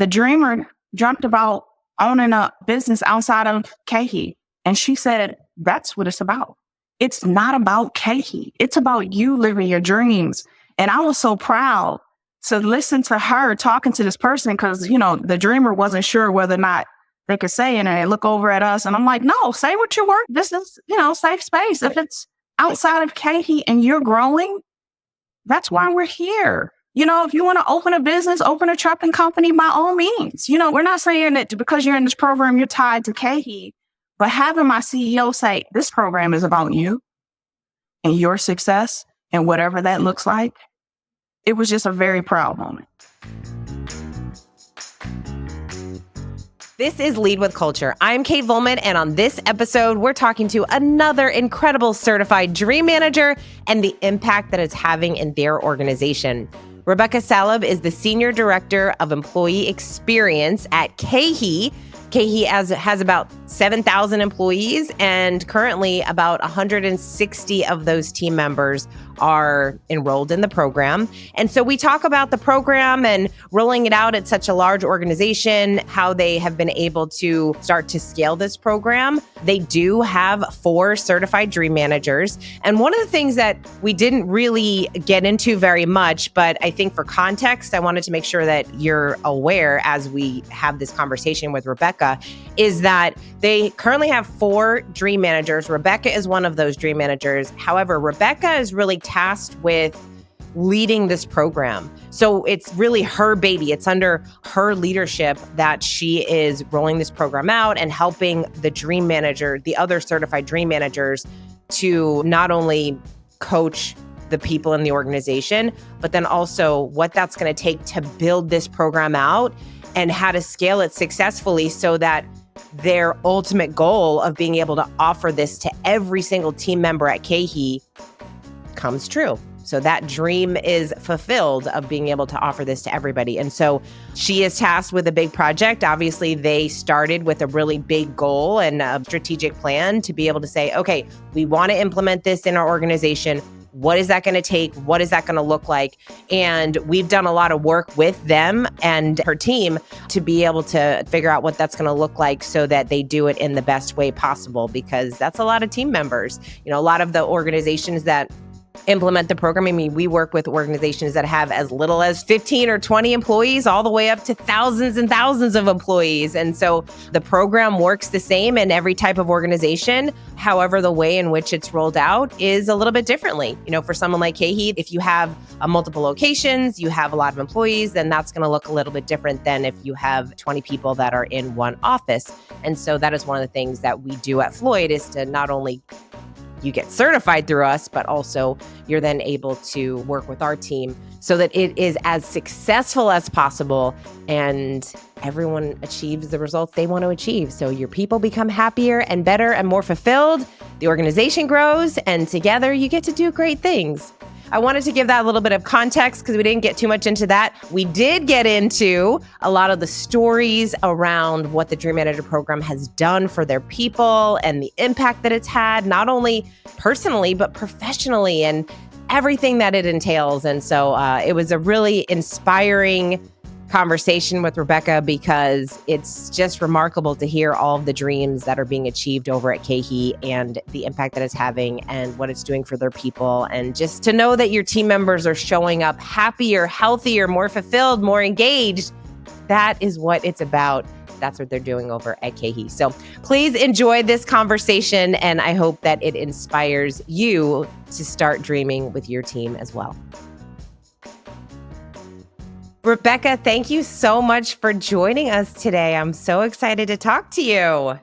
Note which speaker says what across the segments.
Speaker 1: the dreamer dreamt about owning a business outside of KeHe. And she said, that's what it's about. It's not about KeHe. It's about you living your dreams. And I was so proud to listen to her talking to this person because, the dreamer wasn't sure whether or not they could say it, and they look over at us. And I'm like, no, say what you work. This is, safe space. If it's outside of KeHe and you're growing, that's why we're here. If you want to open a business, open a trucking company, by all means. We're not saying that because you're in this program, you're tied to KeHe, but having my CEO say, this program is about you and your success and whatever that looks like, it was just a very proud moment.
Speaker 2: This is Lead with Culture. I'm Kate Volman, and on this episode, we're talking to another incredible certified dream manager and the impact that it's having in their organization. Rebecca Salhab is the Senior Director of Employee Experience at KeHe. KeHe has about 7,000 employees, and currently about 160 of those team members are enrolled in the program. And so we talk about the program and rolling it out at such a large organization, how they have been able to start to scale this program. They do have 4 certified dream managers. And one of the things that we didn't really get into very much, but I think for context, I wanted to make sure that you're aware as we have this conversation with Rebecca, is that they currently have 4 dream managers. Rebecca is one of those dream managers. However, Rebecca is really tasked with leading this program. So it's really her baby. It's under her leadership that she is rolling this program out and helping the dream manager, the other certified dream managers, to not only coach the people in the organization, but then also what that's going to take to build this program out and how to scale it successfully so that their ultimate goal of being able to offer this to every single team member at KeHe comes true. So that dream is fulfilled of being able to offer this to everybody. And so she is tasked with a big project. Obviously, they started with a really big goal and a strategic plan to be able to say, okay, we want to implement this in our organization. What is that going to take? What is that going to look like? And we've done a lot of work with them and her team to be able to figure out what that's going to look like so that they do it in the best way possible, because that's a lot of team members. A lot of the organizations that implement the program. I mean, we work with organizations that have as little as 15 or 20 employees all the way up to thousands and thousands of employees. And so the program works the same in every type of organization. However, the way in which it's rolled out is a little bit differently. For someone like KeHe, if you have multiple locations, you have a lot of employees, then that's going to look a little bit different than if you have 20 people that are in one office. And so that is one of the things that we do at Floyd, is to not only you get certified through us, but also you're then able to work with our team so that it is as successful as possible and everyone achieves the results they want to achieve. So your people become happier and better and more fulfilled. The organization grows, and together you get to do great things. I wanted to give that a little bit of context because we didn't get too much into that. We did get into a lot of the stories around what the Dream Manager program has done for their people and the impact that it's had, not only personally, but professionally, and everything that it entails. And so it was a really inspiring conversation with Rebecca, because it's just remarkable to hear all of the dreams that are being achieved over at KeHe and the impact that it's having and what it's doing for their people. And just to know that your team members are showing up happier, healthier, more fulfilled, more engaged. That is what it's about. That's what they're doing over at KeHe. So please enjoy this conversation, and I hope that it inspires you to start dreaming with your team as well. Rebecca, thank you so much for joining us today. I'm so excited to talk to you.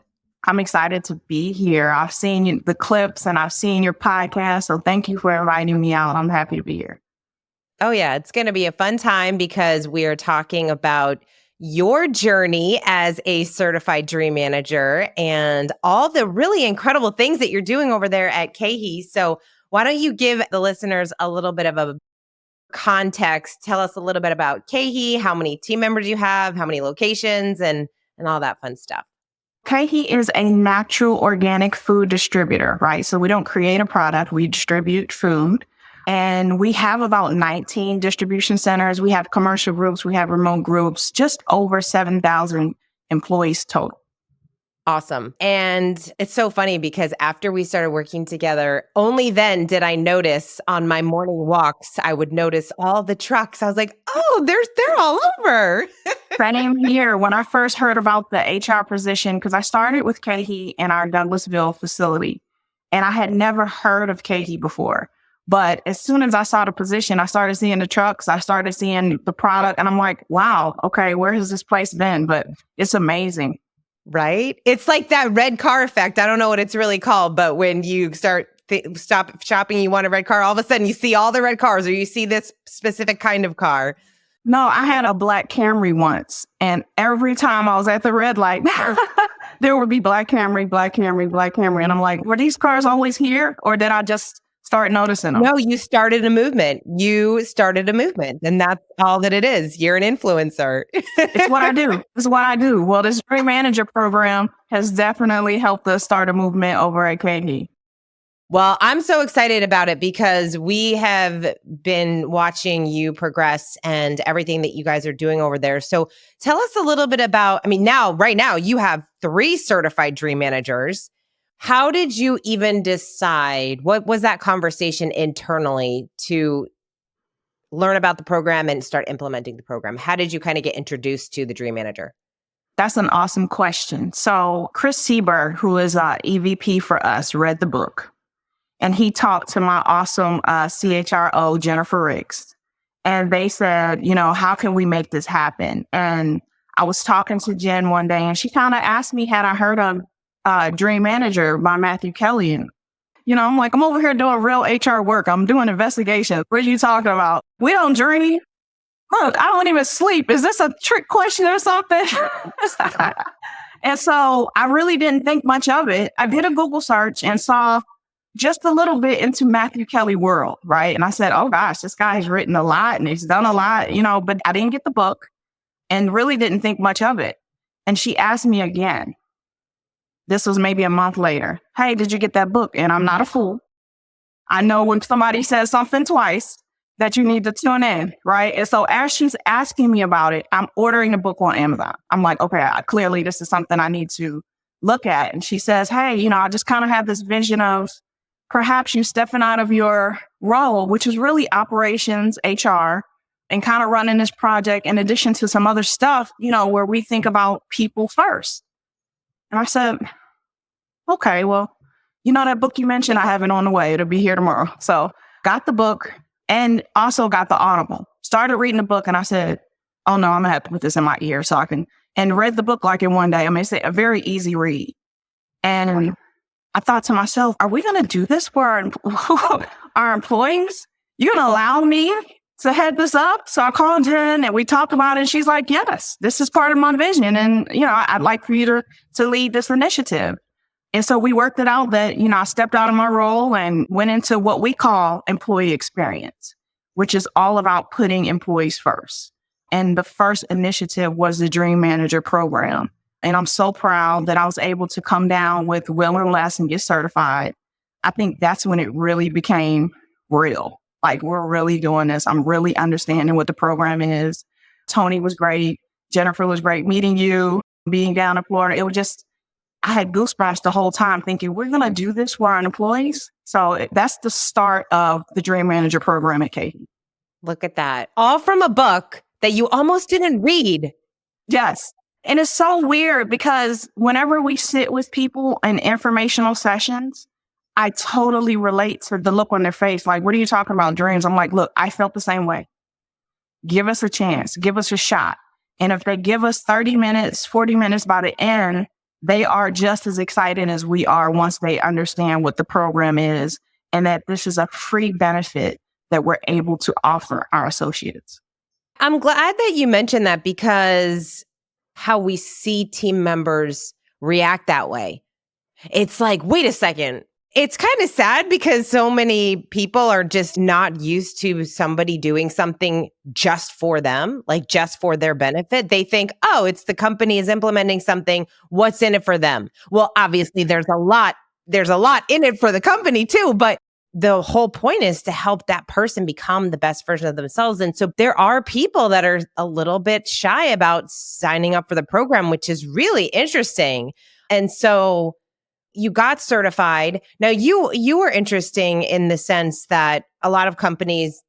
Speaker 1: I'm excited to be here. I've seen the clips and I've seen your podcast, so thank you for inviting me out. I'm happy to be here.
Speaker 2: Oh yeah, it's going to be a fun time because we are talking about your journey as a certified dream manager and all the really incredible things that you're doing over there at KeHe. So why don't you give the listeners a little bit of a context? Tell us a little bit about KeHe, how many team members you have, how many locations, and all that fun stuff.
Speaker 1: KeHe is a natural organic food distributor, right? So we don't create a product, we distribute food. And we have about 19 distribution centers. We have commercial groups. We have remote groups, just over 7,000 employees total.
Speaker 2: Awesome. And it's so funny because after we started working together, only then did I notice on my morning walks, I would notice all the trucks. I was like, oh, they're all over.
Speaker 1: Same here. When I first heard about the HR position, because I started with KeHe in our Douglasville facility, and I had never heard of KeHe before. But as soon as I saw the position, I started seeing the trucks, I started seeing the product, and I'm like, wow, okay, where has this place been? But it's amazing.
Speaker 2: Right? It's like that red car effect. I don't know what it's really called, but when you stop shopping, you want a red car, all of a sudden you see all the red cars or you see this specific kind of car.
Speaker 1: No, I had a black Camry once, and every time I was at the red light, there would be black Camry, black Camry, black Camry. And I'm like, were these cars always here, or did I just start noticing them?
Speaker 2: No, you started a movement. And that's all that it is. You're an influencer.
Speaker 1: It's what I do. It's what I do. Well, this Dream Manager program has definitely helped us start a movement over at KeHe.
Speaker 2: Well, I'm so excited about it because we have been watching you progress and everything that you guys are doing over there. So tell us a little bit about, right now you have 3 certified dream managers. How did you even decide? What was that conversation internally to learn about the program and start implementing the program? How did you kind of get introduced to the dream manager?
Speaker 1: That's an awesome question. So Chris Seberg, who is EVP for us, read the book. And he talked to my awesome CHRO, Jennifer Riggs. And they said, how can we make this happen? And I was talking to Jen one day, and she kind of asked me, had I heard of Dream Manager by Matthew Kelly? And, I'm like, I'm over here doing real HR work. I'm doing investigations. What are you talking about? We don't dream. Look, I don't even sleep. Is this a trick question or something? And so I really didn't think much of it. I did a Google search and saw just a little bit into Matthew Kelly world, right? And I said, oh gosh, this guy has written a lot and he's done a lot, but I didn't get the book and really didn't think much of it. And she asked me again, this was maybe a month later, hey, did you get that book? And I'm not a fool. I know when somebody says something twice that you need to tune in, right? And so as she's asking me about it, I'm ordering the book on Amazon. I'm like, okay, clearly this is something I need to look at. And she says, hey, I just kind of have this vision of perhaps you stepping out of your role, which is really operations, HR, and kind of running this project in addition to some other stuff, where we think about people first. And I said, okay, well, that book you mentioned, I have it on the way. It'll be here tomorrow. So got the book and also got the Audible. Started reading the book and I said, oh no, I'm gonna have to put this in my ear and read the book like in one day. It's a very easy read. And I thought to myself, are we going to do this for our employees? You going to allow me to head this up? So I called Jen and we talked about it. And she's like, yes, this is part of my vision. And, I'd like for you to lead this initiative. And so we worked it out that, I stepped out of my role and went into what we call employee experience, which is all about putting employees first. And the first initiative was the Dream Manager program. And I'm so proud that I was able to come down with Will and Les and get certified. I think that's when it really became real. Like, we're really doing this. I'm really understanding what the program is. Tony was great. Jennifer was great. Meeting you, being down in Florida. It was just, I had goosebumps the whole time thinking, we're going to do this for our employees. So that's the start of the Dream Manager program at KeHe.
Speaker 2: Look at that. All from a book that you almost didn't read.
Speaker 1: Yes. And it's so weird because whenever we sit with people in informational sessions, I totally relate to the look on their face. Like, what are you talking about, dreams? I'm like, look, I felt the same way. Give us a chance. Give us a shot. And if they give us 30 minutes, 40 minutes by the end, they are just as excited as we are once they understand what the program is and that this is a free benefit that we're able to offer our associates.
Speaker 2: I'm glad that you mentioned that because how we see team members react that way. It's like, wait a second. It's kind of sad because so many people are just not used to somebody doing something just for them, like just for their benefit. They think, oh, it's the company is implementing something. What's in it for them? Well, obviously there's a lot in it for the company too, but the whole point is to help that person become the best version of themselves. And so there are people that are a little bit shy about signing up for the program, which is really interesting. And so you got certified. Now you were interesting in the sense that a lot of companies,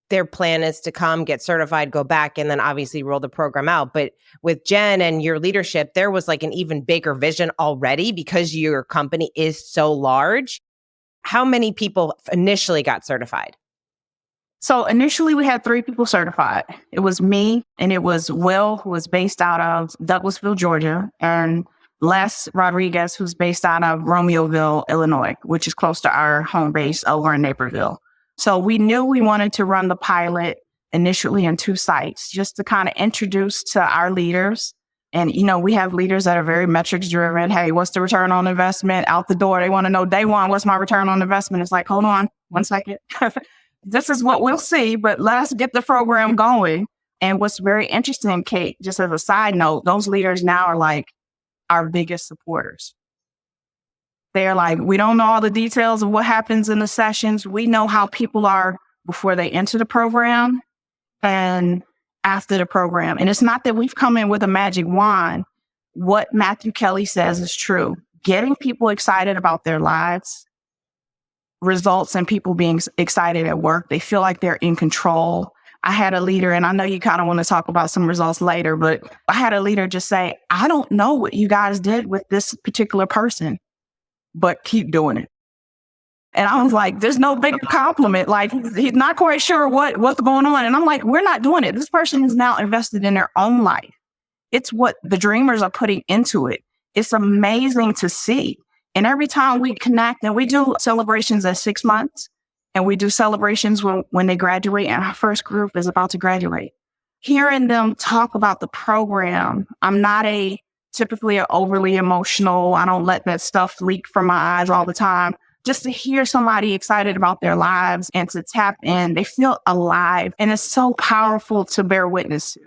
Speaker 2: their plan is to come, get certified, go back, and then obviously roll the program out. But with Jen and your leadership, there was like an even bigger vision already because your company is so large. How many people initially got certified?
Speaker 1: So initially we had 3 people certified. It was me and it was Will, who was based out of Douglasville, Georgia, and Les Rodriguez, who's based out of Romeoville, Illinois, which is close to our home base over in Naperville. So we knew we wanted to run the pilot initially in 2 sites just to kind of introduce to our leaders. And, we have leaders that are very metrics driven. Hey, what's the return on investment? Out the door. They want to know day one, what's my return on investment? It's like, hold on 1 second. This is what we'll see, but let's get the program going. And what's very interesting, Kate, just as a side note, those leaders now are like our biggest supporters. They're like, we don't know all the details of what happens in the sessions. We know how people are before they enter the program and after the program. And it's not that we've come in with a magic wand. What Matthew Kelly says is true. Getting people excited about their lives results in people being excited at work. They feel like they're in control. I had a leader, and I know you kind of want to talk about some results later, but I had a leader just say, I don't know what you guys did with this particular person, but keep doing it. And I was like, there's no big compliment. Like, he's not quite sure what's going on. And I'm like, we're not doing it. This person is now invested in their own life. It's what the dreamers are putting into it. It's amazing to see. And every time we connect, and we do celebrations at 6 months, and we do celebrations when they graduate, and our first group is about to graduate. Hearing them talk about the program, I'm not typically overly emotional. I don't let that stuff leak from my eyes all the time. Just to hear somebody excited about their lives and to tap in, they feel alive. And it's so powerful to bear witness to.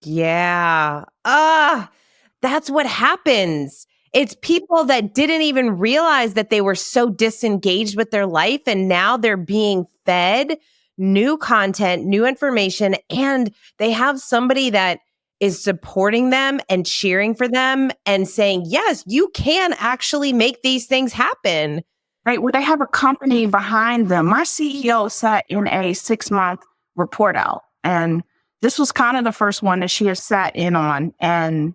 Speaker 2: Yeah. That's what happens. It's people that didn't even realize that they were so disengaged with their life. And now they're being fed new content, new information, and they have somebody that is supporting them and cheering for them and saying, yes, you can actually make these things happen.
Speaker 1: Right. Well, they have a company behind them. My CEO sat in a 6-month report out, and this was kind of the first one that she has sat in on. And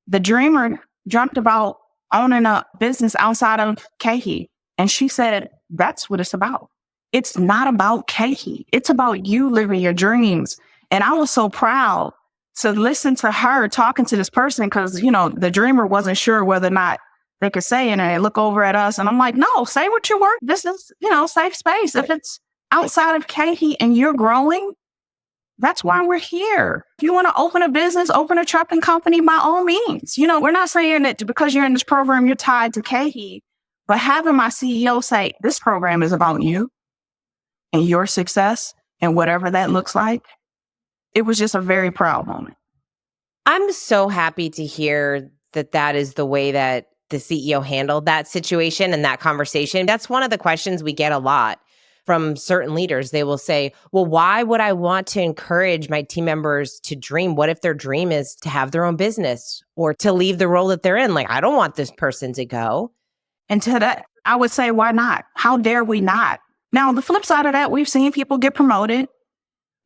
Speaker 1: the dreamer dreamt about owning a business outside of KeHe. And she said, that's what it's about. It's not about KeHe. It's about you living your dreams. And I was so proud to listen to her talking to this person because, the dreamer wasn't sure whether or not they could say it, and they look over at us. And I'm like, no, say what you work. This is, safe space. If it's outside of KeHe and you're growing, that's why we're here. If you want to open a business, open a trucking company, by all means. We're not saying that because you're in this program, you're tied to KeHe, but having my CEO say, this program is about you and your success and whatever that looks like, it was just a very proud moment.
Speaker 2: I'm so happy to hear that is the way that the CEO handled that situation and that conversation. That's one of the questions we get a lot from certain leaders. They will say, well, why would I want to encourage my team members to dream? What if their dream is to have their own business or to leave the role that they're in? Like, I don't want this person to go.
Speaker 1: And to that, I would say, why not? How dare we not? Now, the flip side of that, we've seen people get promoted.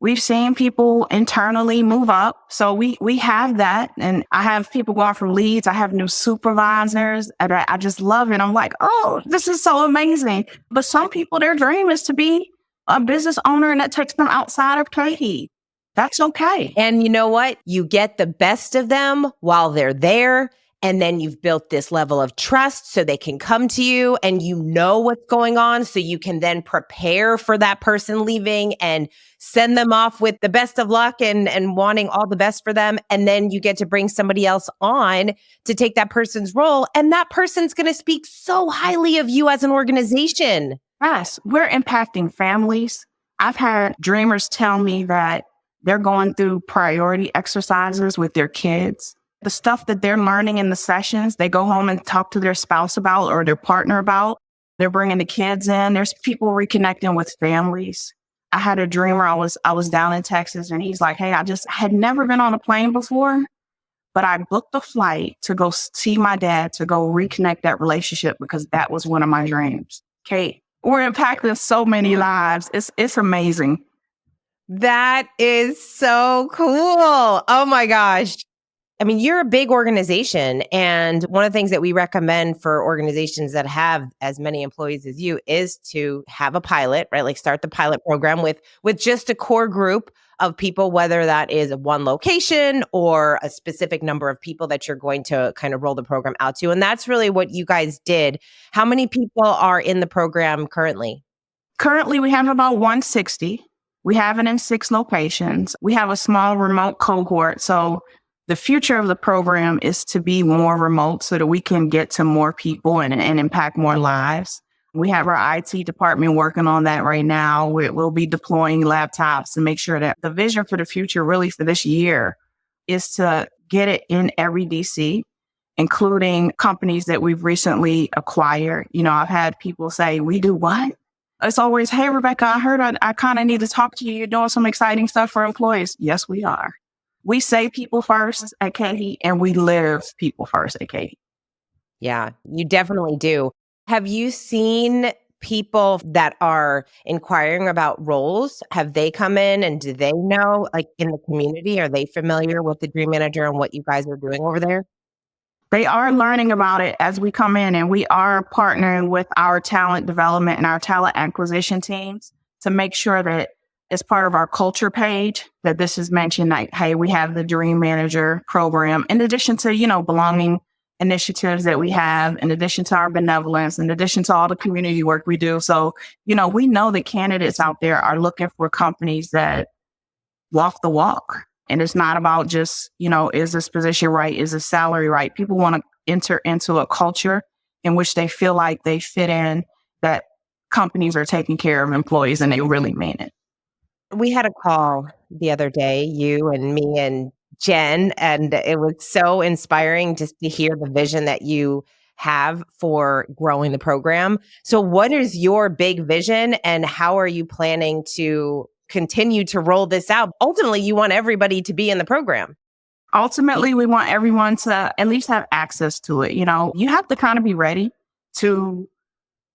Speaker 1: We've seen people internally move up. So we have that. And I have people going from leads. I have new supervisors. And I just love it. I'm like, oh, this is so amazing. But some people, their dream is to be a business owner, and that takes them outside of KeHe. That's okay.
Speaker 2: And you know what? You get the best of them while they're there. And then you've built this level of trust so they can come to you and you know what's going on. So you can then prepare for that person leaving and send them off with the best of luck and wanting all the best for them. And then you get to bring somebody else on to take that person's role. And that person's going to speak so highly of you as an organization.
Speaker 1: Yes, we're impacting families. I've had dreamers tell me that they're going through priority exercises with their kids. The stuff that they're learning in the sessions, they go home and talk to their spouse about or their partner about. They're bringing the kids in. There's people reconnecting with families. I had a dreamer. I was down in Texas, and he's like, "Hey, I just had never been on a plane before, but I booked a flight to go see my dad to go reconnect that relationship because that was one of my dreams." Okay, we're impacting so many lives. It's amazing.
Speaker 2: That is so cool. Oh my gosh. I mean, you're a big organization. And one of the things that we recommend for organizations that have as many employees as you is to have a pilot, right? Like start the pilot program with just a core group of people, whether that is one location or a specific number of people that you're going to kind of roll the program out to. And that's really what you guys did. How many people are in the program currently?
Speaker 1: Currently, we have about 160. We have it in 6 locations. We have a small remote cohort. So the future of the program is to be more remote so that we can get to more people and impact more lives. We have our IT department working on that right now. We'll be deploying laptops to make sure that the vision for the future really for this year is to get it in every DC, including companies that we've recently acquired. I've had people say, "We do what?" It's always, "Hey, Rebecca, I heard I kind of need to talk to you. You're doing some exciting stuff for employees." Yes, we are. We say people first at KeHe, and we live people first at KeHe.
Speaker 2: Yeah, you definitely do. Have you seen people that are inquiring about roles? Have they come in and do they know, like in the community, are they familiar with the Dream Manager and what you guys are doing over there?
Speaker 1: They are learning about it as we come in, and we are partnering with our talent development and our talent acquisition teams to make sure that as part of our culture page that this is mentioned, like, hey, we have the Dream Manager program in addition to, belonging initiatives that we have, in addition to our benevolence, in addition to all the community work we do. So, we know that candidates out there are looking for companies that walk the walk. And it's not about just, is this position right? Is the salary right? People want to enter into a culture in which they feel like they fit in, that companies are taking care of employees and they really mean it.
Speaker 2: We had a call the other day, you and me and Jen, and it was so inspiring just to hear the vision that you have for growing the program. So what is your big vision and how are you planning to continue to roll this out? Ultimately, you want everybody to be in the program.
Speaker 1: Ultimately, we want everyone to at least have access to it. You have to kind of be ready to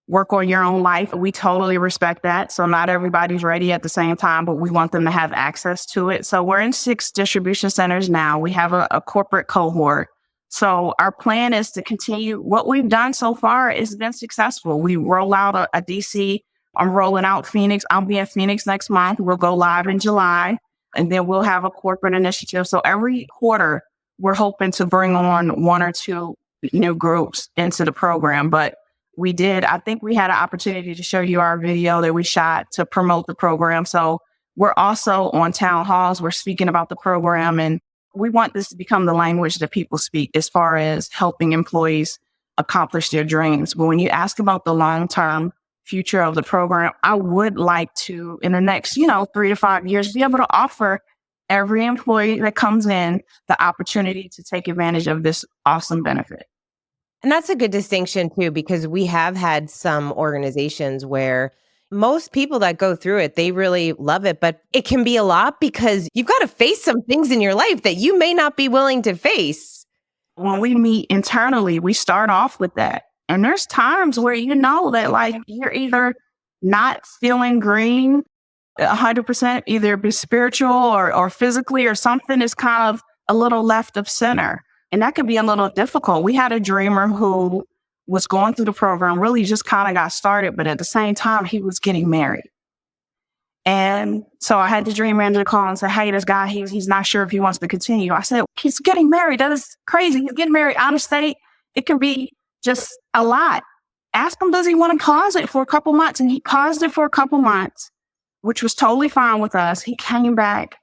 Speaker 1: work on your own life. We totally respect that. So not everybody's ready at the same time, but we want them to have access to it. So we're in 6 distribution centers now. We have a corporate cohort. So our plan is to continue. What we've done so far has been successful. We roll out a DC. I'm rolling out Phoenix. I'll be in Phoenix next month. We'll go live in July, and then we'll have a corporate initiative. So every quarter, we're hoping to bring on 1 or 2 new groups into the program. But I think we had an opportunity to show you our video that we shot to promote the program. So we're also on town halls. We're speaking about the program, and we want this to become the language that people speak as far as helping employees accomplish their dreams. But when you ask about the long-term future of the program, I would like to, in the next, 3 to 5 years, be able to offer every employee that comes in the opportunity to take advantage of this awesome benefit.
Speaker 2: And that's a good distinction too, because we have had some organizations where most people that go through it, they really love it, but it can be a lot because you've got to face some things in your life that you may not be willing to face.
Speaker 1: When we meet internally, we start off with that. And there's times where that like you're either not feeling green 100%, either be spiritual or physically, or something is kind of a little left of center. And that can be a little difficult. We had a dreamer who was going through the program, really just kind of got started, but at the same time, he was getting married. And so I had the dream manager call and say, "Hey, this guy, he's not sure if he wants to continue." I said, "He's getting married. That is crazy. He's getting married out of state. It can be just a lot. Ask him, does he want to pause it for a couple months?" And he paused it for a couple months, which was totally fine with us. He came back,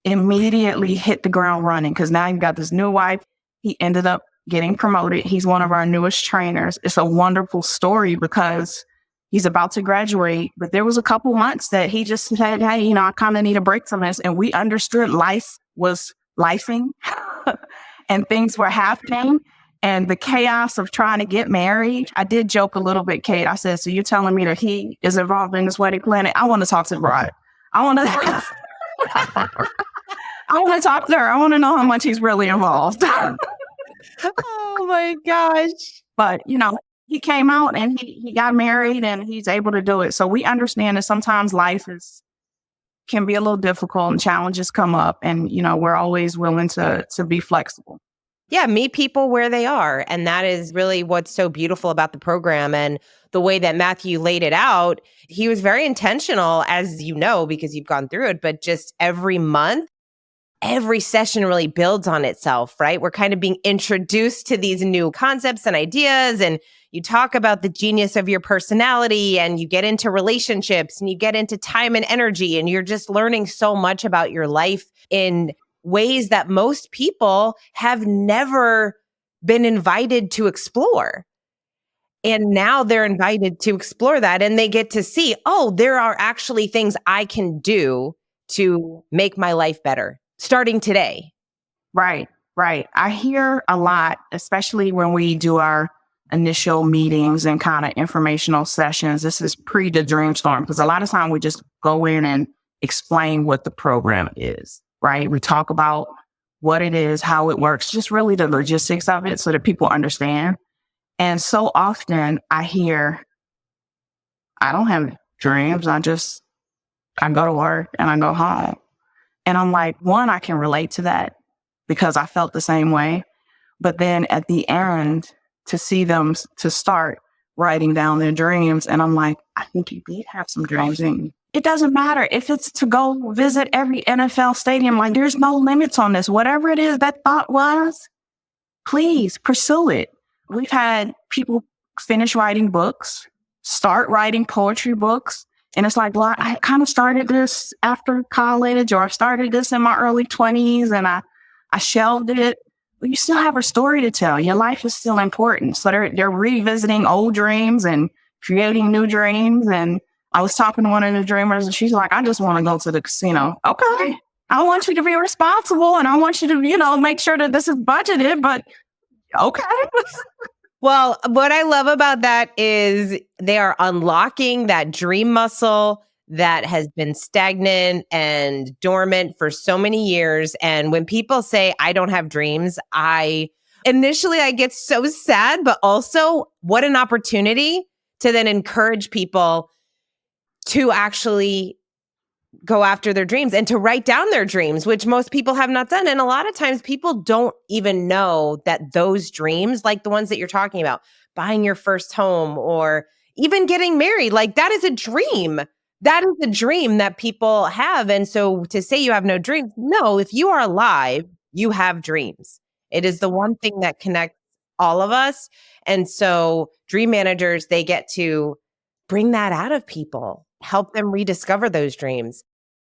Speaker 1: immediately hit the ground running because now he's got this new wife. He ended up getting promoted. He's one of our newest trainers. It's a wonderful story because he's about to graduate, but there was a couple months that he just said, "Hey, I kind of need a break from this." And we understood life was lifing and things were happening. And the chaos of trying to get married, I did joke a little bit, Kate. I said, so you're telling me that he is involved in this wedding planning? I want to talk to the bride. I want to I want to talk to her. I want to know how much he's really involved.
Speaker 2: Oh my gosh.
Speaker 1: But, he came out and he got married and he's able to do it. So we understand that sometimes life can be a little difficult and challenges come up. And, we're always willing to be flexible.
Speaker 2: Yeah, meet people where they are. And that is really what's so beautiful about the program. And the way that Matthew laid it out, he was very intentional, as you know, because you've gone through it, but just every month, every session really builds on itself, right? We're kind of being introduced to these new concepts and ideas, and you talk about the genius of your personality, and you get into relationships, and you get into time and energy, and you're just learning so much about your life in ways that most people have never been invited to explore. And now they're invited to explore that, and they get to see, oh, there are actually things I can do to make my life better starting today.
Speaker 1: Right. I hear a lot, especially when we do our initial meetings and kind of informational sessions. This is pre the Dreamstorm, because a lot of time we just go in and explain what the program is, right? We talk about what it is, how it works, just really the logistics of it so that people understand. And so often I hear, I don't have dreams. I go to work and I go home. And I'm like, one, I can relate to that because I felt the same way. But then at the end, to see them to start writing down their dreams. And I'm like, I think you did have some dreams in you. It doesn't matter if it's to go visit every NFL stadium. Like, there's no limits on this. Whatever it is that thought was, please pursue it. We've had people finish writing books, start writing poetry books. And it's like, well, I kind of started this after college, or I started this in my early 20s and I shelved it. Well, you still have a story to tell. Your life is still important. So they're revisiting old dreams and creating new dreams. And I was talking to one of the dreamers and she's like, I just want to go to the casino. Okay. I want you to be responsible and I want you to, make sure that this is budgeted, but okay.
Speaker 2: Well, what I love about that is they are unlocking that dream muscle that has been stagnant and dormant for so many years. And when people say, I don't have dreams, initially I get so sad, but also what an opportunity to then encourage people to actually go after their dreams and to write down their dreams, which most people have not done. And a lot of times people don't even know that those dreams, like the ones that you're talking about, buying your first home or even getting married, like that is a dream. That is a dream that people have. And so to say you have no dreams, no, if you are alive, you have dreams. It is the one thing that connects all of us. And so dream managers, they get to bring that out of people, help them rediscover those dreams.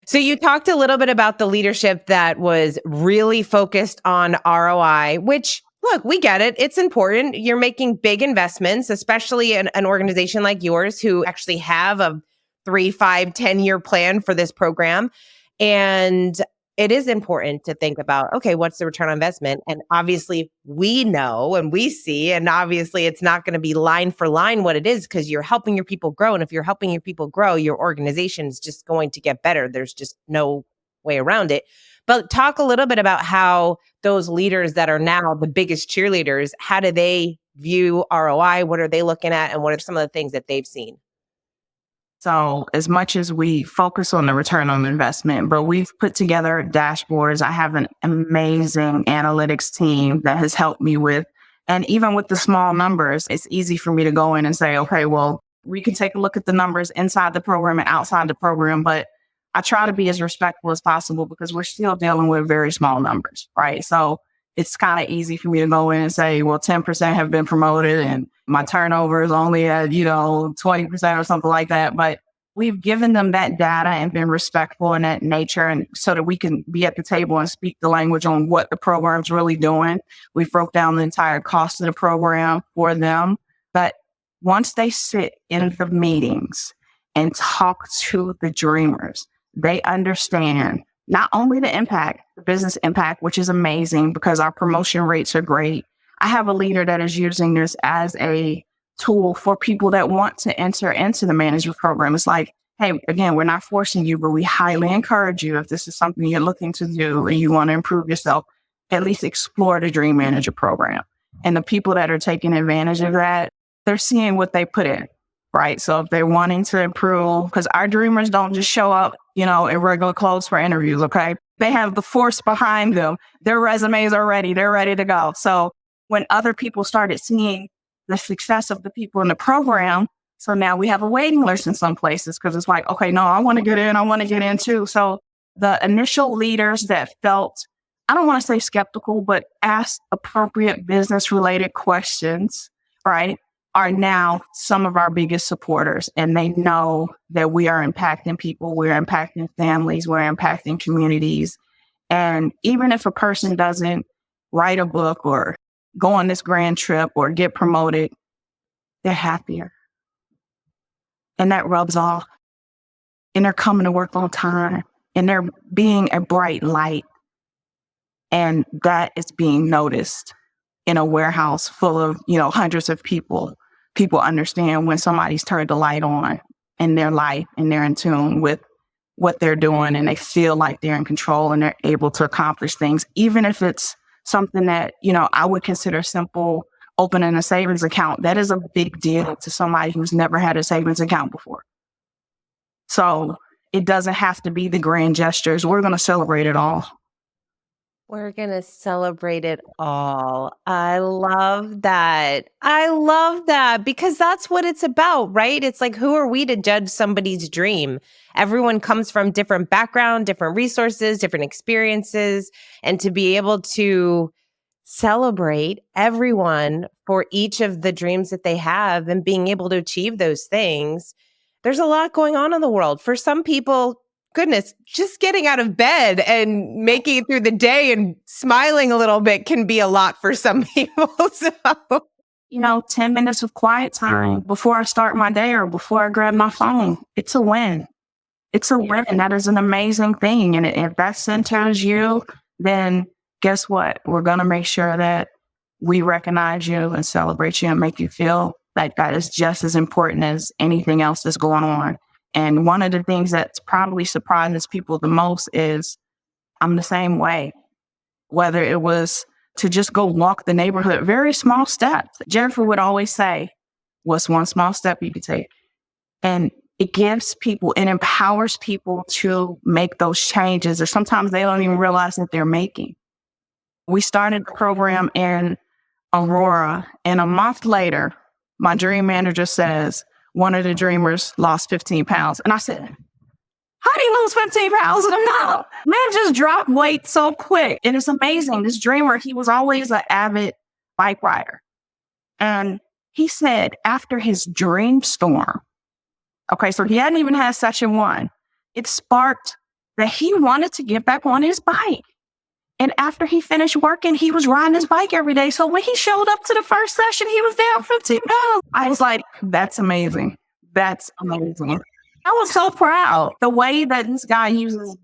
Speaker 2: So you talked a little bit about the leadership that was really focused on ROI, which, look, we get it. It's important. You're making big investments, especially in an organization like yours who actually have a 3, 5, 10-year plan for this program. And it is important to think about, okay, what's the return on investment? And obviously we know and we see, and obviously it's not going to be line for line what it is because you're helping your people grow. And if you're helping your people grow, your organization is just going to get better. There's just no way around it. But talk a little bit about how those leaders that are now the biggest cheerleaders, how do they view ROI? What are they looking at? And what are some of the things that they've seen?
Speaker 1: So as much as we focus on the return on investment, but we've put together dashboards. I have an amazing analytics team that has helped me with, and even with the small numbers, it's easy for me to go in and say, okay, well, we can take a look at the numbers inside the program and outside the program, but I try to be as respectful as possible because we're still dealing with very small numbers, right? So it's kind of easy for me to go in and say, well, 10% have been promoted and my turnover is only at, 20% or something like that. But we've given them that data and been respectful in that nature, and so that we can be at the table and speak the language on what the program's really doing. We broke down the entire cost of the program for them. But once they sit in the meetings and talk to the dreamers, they understand not only the impact, the business impact, which is amazing because our promotion rates are great. I have a leader that is using this as a tool for people that want to enter into the management program. It's like, hey, again, we're not forcing you, but we highly encourage you if this is something you're looking to do and you want to improve yourself, at least explore the Dream Manager program. And the people that are taking advantage of that, they're seeing what they put in, right? So if they're wanting to improve, because our dreamers don't just show up, in regular clothes for interviews, okay? They have the force behind them. Their resumes are ready. They're ready to go. So when other people started seeing the success of the people in the program, so now we have a waiting list in some places because it's like, okay, no, I want to get in. I want to get in too. So the initial leaders that felt, I don't want to say skeptical, but asked appropriate business related questions, right, are now some of our biggest supporters. And they know that we are impacting people, we're impacting families, we're impacting communities. And even if a person doesn't write a book or go on this grand trip or get promoted, they're happier. And that rubs off. And they're coming to work on time. And they're being a bright light. And that is being noticed in a warehouse full of, hundreds of people. People understand when somebody's turned the light on in their life and they're in tune with what they're doing and they feel like they're in control and they're able to accomplish things, even if it's something that, I would consider simple, opening a savings account. That is a big deal to somebody who's never had a savings account before. So it doesn't have to be the grand gestures. We're going to celebrate it all.
Speaker 2: We're going to celebrate it all. I love that. I love that because that's what it's about, right? It's like, who are we to judge somebody's dream? Everyone comes from different background, different resources, different experiences, and to be able to celebrate everyone for each of the dreams that they have and being able to achieve those things. There's a lot going on in the world. For some people, goodness, just getting out of bed and making it through the day and smiling a little bit can be a lot for some people. So,
Speaker 1: 10 minutes of quiet time before I start my day or before I grab my phone, it's a win. It's a win. That is an amazing thing. And if that centers you, then guess what? We're going to make sure that we recognize you and celebrate you and make you feel like that is just as important as anything else that's going on. And one of the things that's probably surprises people the most is I'm the same way. Whether it was to just go walk the neighborhood, very small steps. Jennifer would always say, what's one small step you could take? And it gives people, it empowers people to make those changes, or sometimes they don't even realize that they're making. We started the program in Aurora, and a month later, my dream manager says, one of the dreamers lost 15 pounds. And I said, how do you lose 15 pounds in a month? Man just dropped weight so quick. And it's amazing. This dreamer, he was always an avid bike rider. And he said after his dream storm, okay, so he hadn't even had session one, it sparked that he wanted to get back on his bike. And after he finished working, he was riding his bike every day. So when he showed up to the first session, he was down 15 pounds. I was like, that's amazing. That's amazing. I was so proud. The way that this guy uses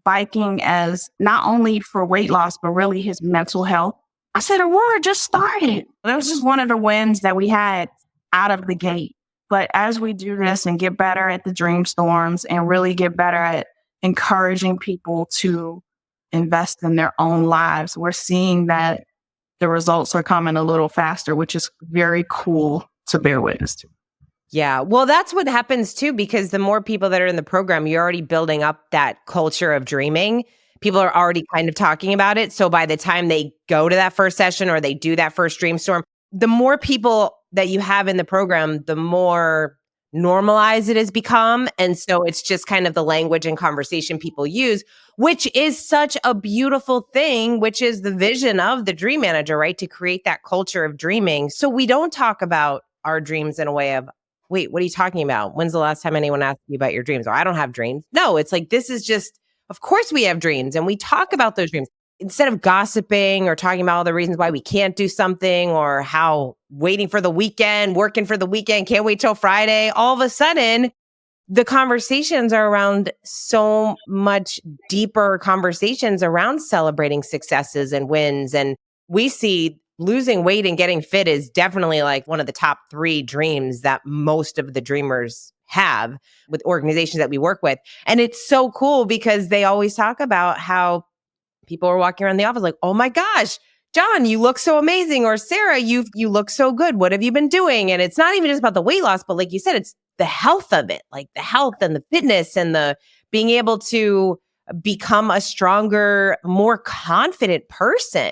Speaker 1: biking as not only for weight loss, but really his mental health. I said, Aurora just started. That was just one of the wins that we had out of the gate. But as we do this and get better at the dream storms and really get better at encouraging people to invest in their own lives, we're seeing that the results are coming a little faster, which is very cool to bear witness to.
Speaker 2: Yeah, well, that's what happens too, because the more people that are in the program, you're already building up that culture of dreaming. People are already kind of talking about it. So by the time they go to that first session or they do that first dream storm, the more people that you have in the program, the more normalized it has become. And so it's just kind of the language and conversation people use, which is such a beautiful thing, which is the vision of the Dream Manager, right? To create that culture of dreaming. So we don't talk about our dreams in a way of, wait, what are you talking about? When's the last time anyone asked you about your dreams? Or I don't have dreams. No, it's like, this is just, of course we have dreams and we talk about those dreams. Instead of gossiping or talking about all the reasons why we can't do something or how waiting for the weekend, working for the weekend, can't wait till Friday, all of a sudden, the conversations are around so much deeper conversations around celebrating successes and wins. And we see losing weight and getting fit is definitely like one of the top 3 dreams that most of the dreamers have with organizations that we work with. And it's so cool because they always talk about how people are walking around the office like, oh my gosh, John, you look so amazing. Or Sarah, you look so good. What have you been doing? And it's not even just about the weight loss, but like you said, it's the health of it, like the health and the fitness and the being able to become a stronger, more confident person.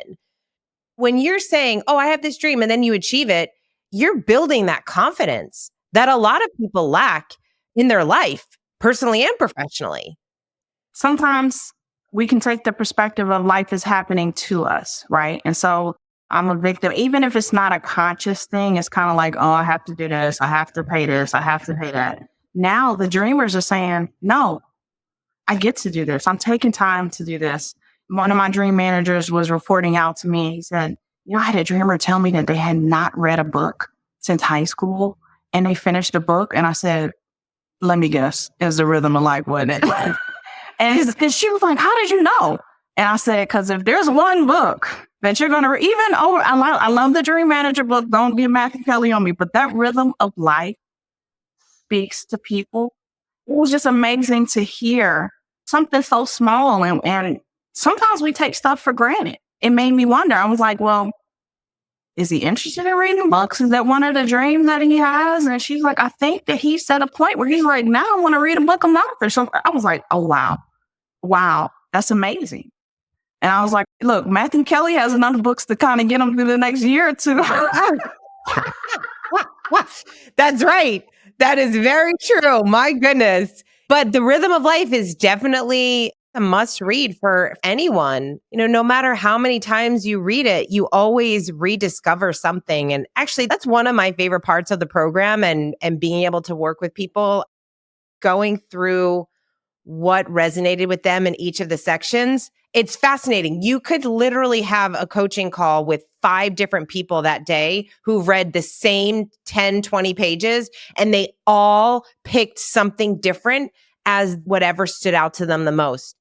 Speaker 2: When you're saying, oh, I have this dream, and then you achieve it, you're building that confidence that a lot of people lack in their life, personally and professionally.
Speaker 1: Sometimes we can take the perspective of life is happening to us, right? And so I'm a victim, even if it's not a conscious thing, it's kind of like, oh, I have to do this, I have to pay this, I have to pay that. Now the dreamers are saying, no, I get to do this. I'm taking time to do this. One of my dream managers was reporting out to me. He said, I had a dreamer tell me that they had not read a book since high school and they finished the book. And I said, let me guess, it's the rhythm of life, wasn't it? And she was like, how did you know? And I said, because if there's one book that you're going to read, even over, I love the Dream Manager book. Don't get Matthew Kelly on me, but that rhythm of life speaks to people. It was just amazing to hear something so small. And sometimes we take stuff for granted. It made me wonder. I was like, well, is he interested in reading books? Is that one of the dreams that he has? And she's like, I think that he's at a point where he's like, now I want to read a book a month or something. I was like, oh, wow, that's amazing. And I was like, look, Matthew Kelly has enough books to kind of get him through the next year or two.
Speaker 2: That's right. That is very true. My goodness. But the rhythm of life is definitely a must read for anyone. No matter how many times you read it, you always rediscover something. And actually, that's one of my favorite parts of the program and being able to work with people, going through what resonated with them in each of the sections. It's fascinating. You could literally have a coaching call with 5 different people that day who've read the same 10, 20 pages, and they all picked something different as whatever stood out to them the most.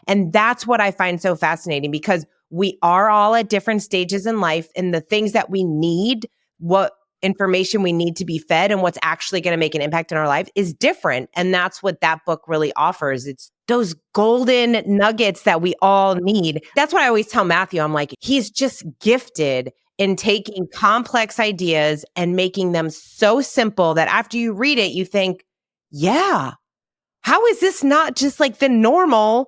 Speaker 2: And that's what I find so fascinating, because we are all at different stages in life, and the things that we need, what information we need to be fed and what's actually going to make an impact in our life is different. And that's what that book really offers. It's those golden nuggets that we all need. That's what I always tell Matthew. I'm like, he's just gifted in taking complex ideas and making them so simple that after you read it, you think, yeah, how is this not just like the normal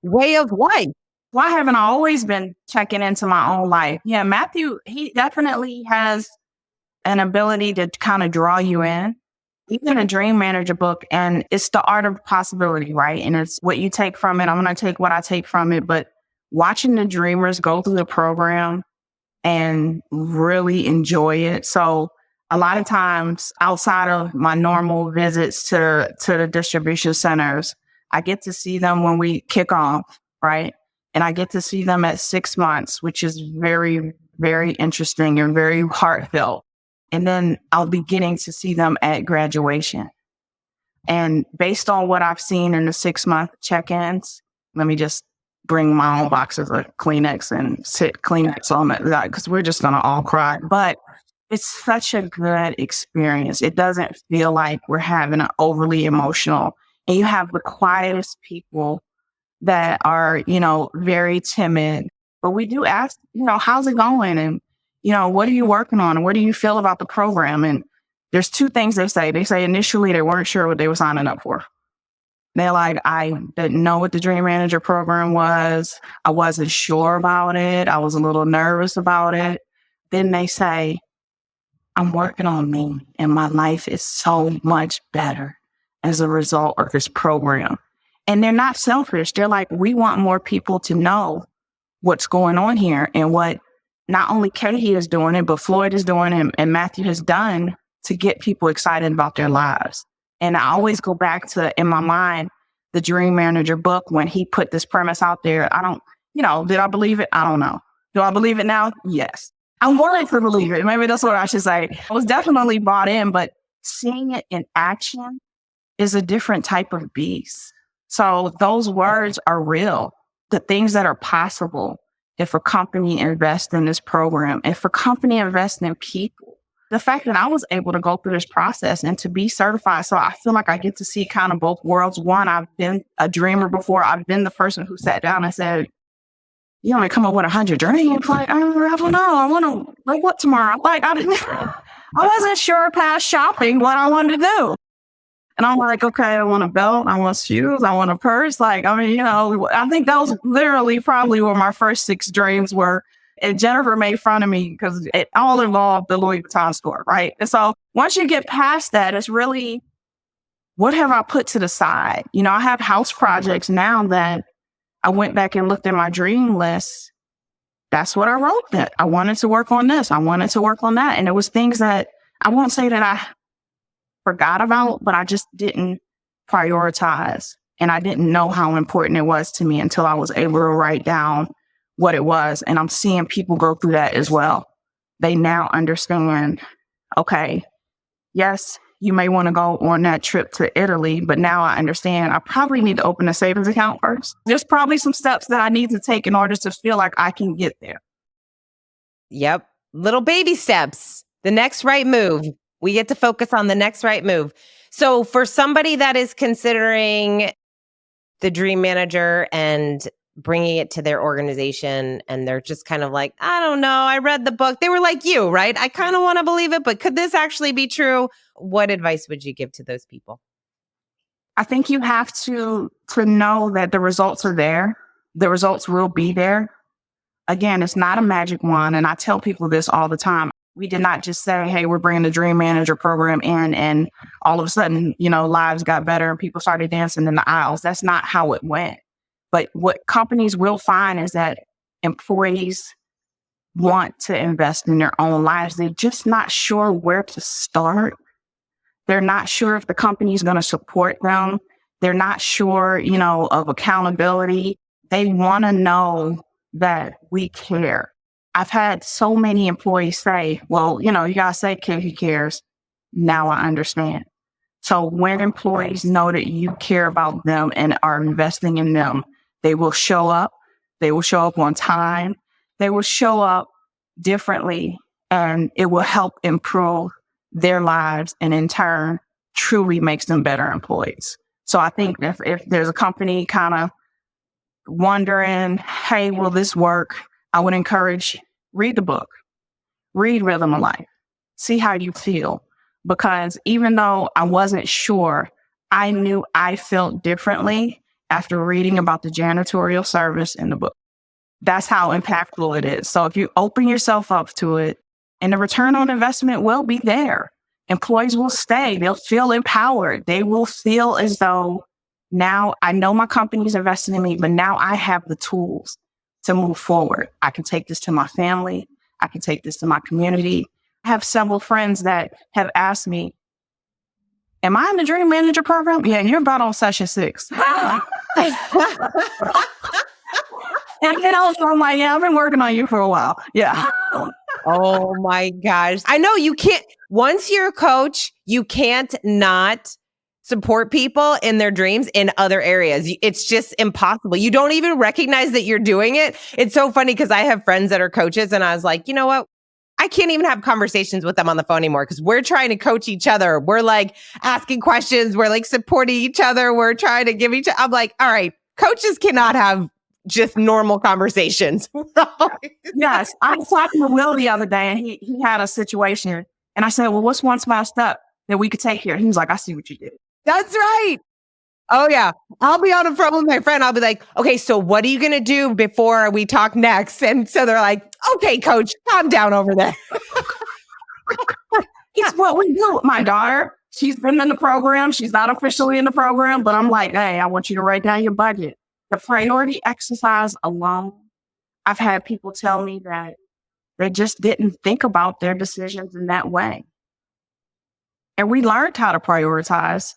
Speaker 2: way of life?
Speaker 1: Why haven't I always been checking into my own life? Yeah, Matthew, he definitely has an ability to kind of draw you in. Even a Dream Manager book, and it's the art of possibility, right? And it's what you take from it. I'm going to take what I take from it. But watching the dreamers go through the program and really enjoy it. So a lot of times outside of my normal visits to the distribution centers, I get to see them when we kick off, right? And I get to see them at 6 months, which is very, very interesting and very heartfelt. And then I'll be getting to see them at graduation. And based on what I've seen in the 6-month check-ins, let me just bring my own boxes of Kleenex and sit Kleenex on it, because we're just going to all cry. But it's such a good experience. It doesn't feel like we're having an overly emotional, and you have the quietest people that are, very timid. But we do ask, how's it going? And what are you working on? And what do you feel about the program? And there's 2 things they say. They say initially they weren't sure what they were signing up for. They're like, I didn't know what the Dream Manager program was. I wasn't sure about it. I was a little nervous about it. Then they say, I'm working on me, and my life is so much better as a result of this program. And they're not selfish. They're like, we want more people to know what's going on here and what not only KeHe is doing it, but Floyd is doing it and Matthew has done to get people excited about their lives. And I always go back to, in my mind, the Dream Manager book when he put this premise out there. Did I believe it? I don't know. Do I believe it now? Yes. I'm willing to believe it. Maybe that's what I should say. I was definitely bought in, but seeing it in action is a different type of beast. So those words are real. The things that are possible if a company invests in this program, if a company invests in people. The fact that I was able to go through this process and to be certified, so I feel like I get to see kind of both worlds. One, I've been a dreamer before. I've been the person who sat down and said, you only come up with 100 dreams. Like, I don't know. I want to, like, what tomorrow? Like, I wasn't sure past shopping what I wanted to do. And I'm like, okay, I want a belt, I want shoes, I want a purse. Like, I mean, I think those literally probably were my first 6 dreams were. And Jennifer made fun of me because it all involved the Louis Vuitton store, right? And so once you get past that, it's really, what have I put to the side? I have house projects now that I went back and looked at my dream list. That's what I wrote that. I wanted to work on this. I wanted to work on that. And it was things that I won't say that I forgot about, but I just didn't prioritize. And I didn't know how important it was to me until I was able to write down what it was. And I'm seeing people go through that as well. They now understand, okay, yes, you may want to go on that trip to Italy, but now I understand I probably need to open a savings account first. There's probably some steps that I need to take in order to feel like I can get there.
Speaker 2: Yep. Little baby steps. The next right move. We get to focus on the next right move. So for somebody that is considering the dream manager and bringing it to their organization, and they're just kind of like, I don't know, I read the book. They were like you, right? I kind of want to believe it, but could this actually be true? What advice would you give to those people?
Speaker 1: I think you have to know that the results are there. The results will be there. Again, it's not a magic wand. And I tell people this all the time. We did not just say, hey, we're bringing the Dream Manager program in and all of a sudden, lives got better and people started dancing in the aisles. That's not how it went. But what companies will find is that employees want to invest in their own lives. They're just not sure where to start. They're not sure if the company is going to support them. They're not sure, of accountability. They want to know that we care. I've had so many employees say, well, you gotta say KeHe cares. Now I understand. So when employees know that you care about them and are investing in them, they will show up. They will show up on time. They will show up differently, and it will help improve their lives and in turn truly makes them better employees. So I think if there's a company kind of wondering, hey, will this work? I would encourage, read the book, read Rhythm of Life, see how you feel. Because even though I wasn't sure, I knew I felt differently after reading about the janitorial service in the book. That's how impactful it is. So if you open yourself up to it, and the return on investment will be there. Employees will stay. They'll feel empowered. They will feel as though now I know my company's investing in me, but now I have the tools to move forward. I can take this to my family. I can take this to my community. I have several friends that have asked me, am I in the Dream Manager program? Yeah, you're about on session 6. And so I'm like, yeah, I've been working on you for a while. Yeah.
Speaker 2: Oh my gosh. I know you can't, once you're a coach, you can't not support people in their dreams in other areas. It's just impossible. You don't even recognize that you're doing it. It's so funny because I have friends that are coaches and I was like, you know what? I can't even have conversations with them on the phone anymore because we're trying to coach each other. We're like asking questions. We're like supporting each other. We're trying to give each other. I'm like, all right, coaches cannot have just normal conversations.
Speaker 1: Yes. I was talking to Will the other day and he had a situation. And I said, well, what's one small step that we could take here? He was like, I see what you did.
Speaker 2: That's right. Oh, yeah. I'll be on the phone with my friend. I'll be like, okay, so what are you going to do before we talk next? And so they're like, okay, coach, calm down over there.
Speaker 1: It's what we do with my daughter. She's been in the program. She's not officially in the program, but I'm like, hey, I want you to write down your budget. The priority exercise alone, I've had people tell me that they just didn't think about their decisions in that way. And we learned how to prioritize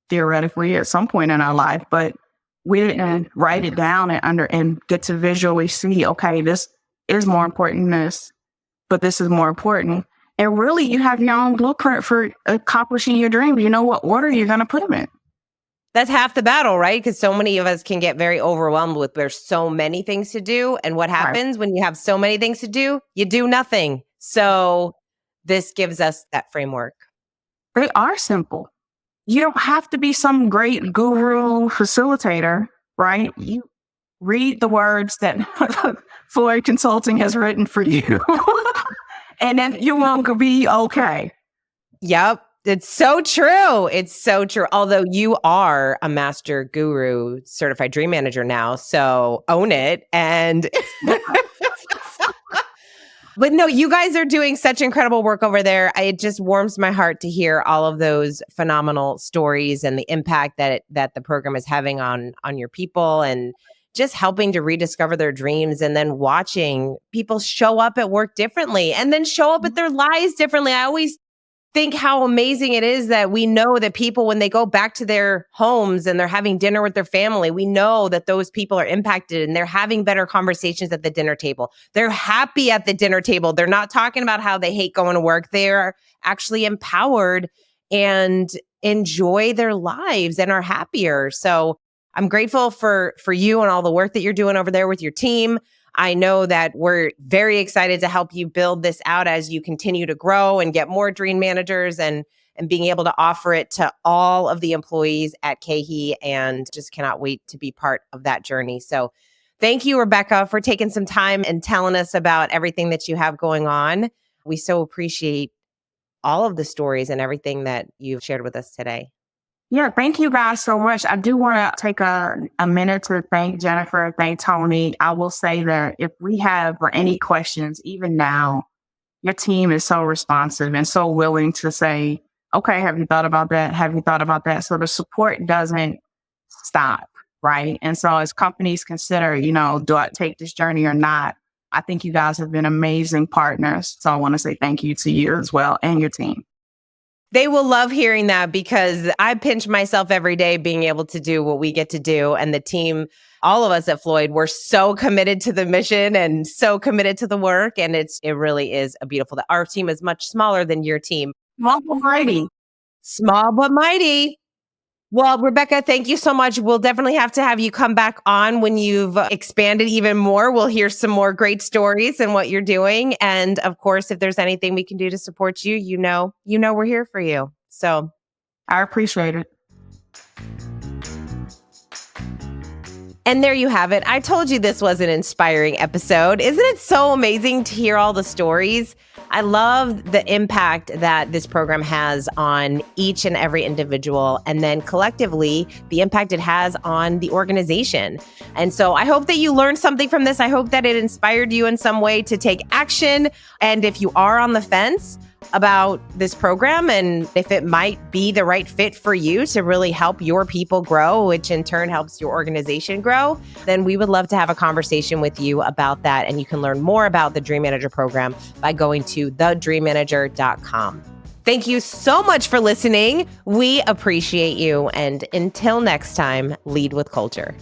Speaker 1: theoretically at some point in our life, but we didn't write it down and get to visually see, okay, this is more important than this, but this is more important. And really, you have your own blueprint for accomplishing your dream. You know what order you're going to put them in.
Speaker 2: That's half the battle, right? Because so many of us can get very overwhelmed with there's so many things to do. And what happens when you have so many things to do? You do nothing. So this gives us that framework.
Speaker 1: They are simple. You don't have to be some great guru facilitator, right? You read the words that Floyd Consulting has written for you, and then you won't be okay.
Speaker 2: Yep. It's so true. It's so true. Although you are a master guru certified dream manager now, so own it. And but no, you guys are doing such incredible work over there. It just warms my heart to hear all of those phenomenal stories and the impact that the program is having on your people, and just helping to rediscover their dreams, and then watching people show up at work differently and then show up at their lives differently. I always think how amazing it is that we know that people, when they go back to their homes and they're having dinner with their family, we know that those people are impacted and they're having better conversations at the dinner table. They're happy at the dinner table. They're not talking about how they hate going to work. They're actually empowered and enjoy their lives and are happier. So I'm grateful for you and all the work that you're doing over there with your team. I know that we're very excited to help you build this out as you continue to grow and get more dream managers, and being able to offer it to all of the employees at KeHe, and just cannot wait to be part of that journey. So thank you, Rebecca, for taking some time and telling us about everything that you have going on. We so appreciate all of the stories and everything that you've shared with us today.
Speaker 1: Yeah, thank you guys so much. I do want to take a minute to thank Jennifer, thank Tony. I will say that if we have any questions, even now, your team is so responsive and so willing to say, okay, have you thought about that? Have you thought about that? So the support doesn't stop, right? And so as companies consider, do I take this journey or not? I think you guys have been amazing partners. So I want to say thank you to you as well and your team.
Speaker 2: They will love hearing that, because I pinch myself every day being able to do what we get to do. And the team, all of us at Floyd, we're so committed to the mission and so committed to the work. And it really is a beautiful, our team is much smaller than your team.
Speaker 1: Small but mighty.
Speaker 2: Small but mighty. Well, Rebecca, thank you so much. We'll definitely have to have you come back on when you've expanded even more. We'll hear some more great stories and what you're doing. And of course, if there's anything we can do to support you, you know we're here for you. So
Speaker 1: I appreciate it.
Speaker 2: And there you have it. I told you this was an inspiring episode. Isn't it so amazing to hear all the stories? I love the impact that this program has on each and every individual, and then collectively, the impact it has on the organization. And so I hope that you learned something from this. I hope that it inspired you in some way to take action. And if you are on the fence about this program, and if it might be the right fit for you to really help your people grow, which in turn helps your organization grow, then we would love to have a conversation with you about that. And you can learn more about the Dream Manager program by going to thedreammanager.com. Thank you so much for listening. We appreciate you. And until next time, lead with culture.